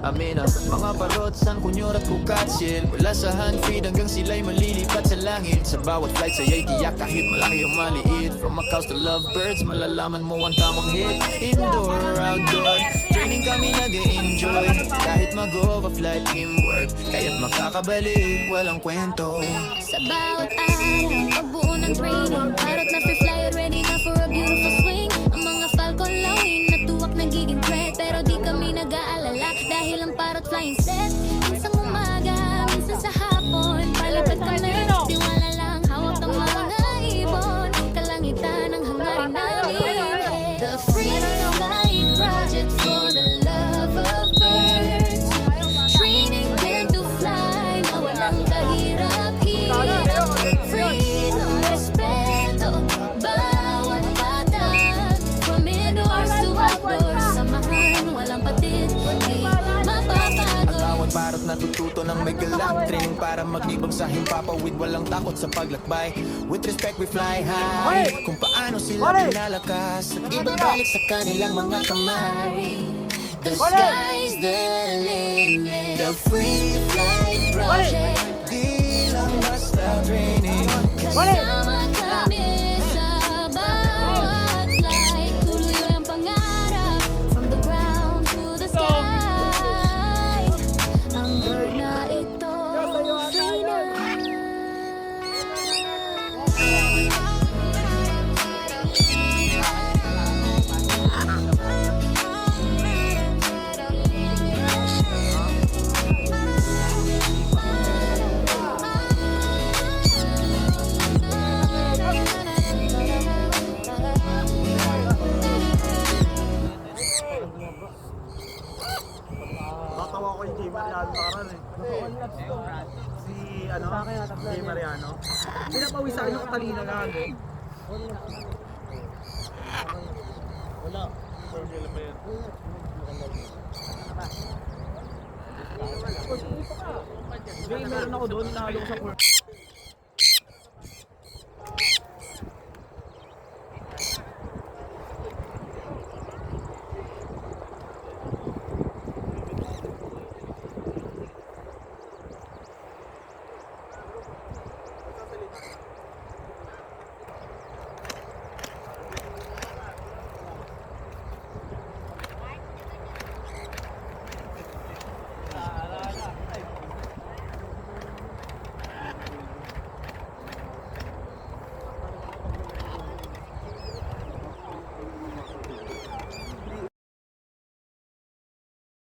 Amin ang mga parot, sang kunyor at kukatsil. Mula sa handfeed hanggang sila'y malilipat sa langit. Sa bawat flight sa'yo'y tiyak kahit malaki o maliit. From Macaws to lovebirds, malalaman mo ang tamang hit. Indoor or outdoor, training kami nag-e-enjoy. Kahit mag-overflight, teamwork, kaya't makakabalik, walang kwento. Sa bawat araw, pagbuo ng training, parot na free fly, ready na for a beautiful swing. Ang mga falcon lawin, natuwak nagiging threat, pero di kami nag-aalala dahil ang parot flying set. Minsan umaga, minsan sa hapon, palipad kami, tiwala lang, hawak ng mga ibon. Kalangitan ang hangarin namin. The Free Flight Project for the love of birds. Training them to fly na walang kahirap-hirap. Freedom, respeto, bawat bata. From indoors to outdoors, samahan, walang patid, di mapapagod. Ang bawat parot natututo ng may galak. Training para maglibang sa himpapawid, walang takot sa paglakbay. With respect we fly high. Kung paano sila pinalakas at ibabalik sa kanilang mga kamay. The sky's the limit. The Free Flight Project. Di lang basta training. Kasama kami sa bawat flight. Tuloy ang pangarap. From the ground to the sky. Ang bird na ito, free na. Natawa ko yung Jay Mariano nakaraan eh. Si ano? Jay Mariano. Pinapawisan yung katalina nga ano. Wala. Jay, meron ako doon, nahalo ko sa court.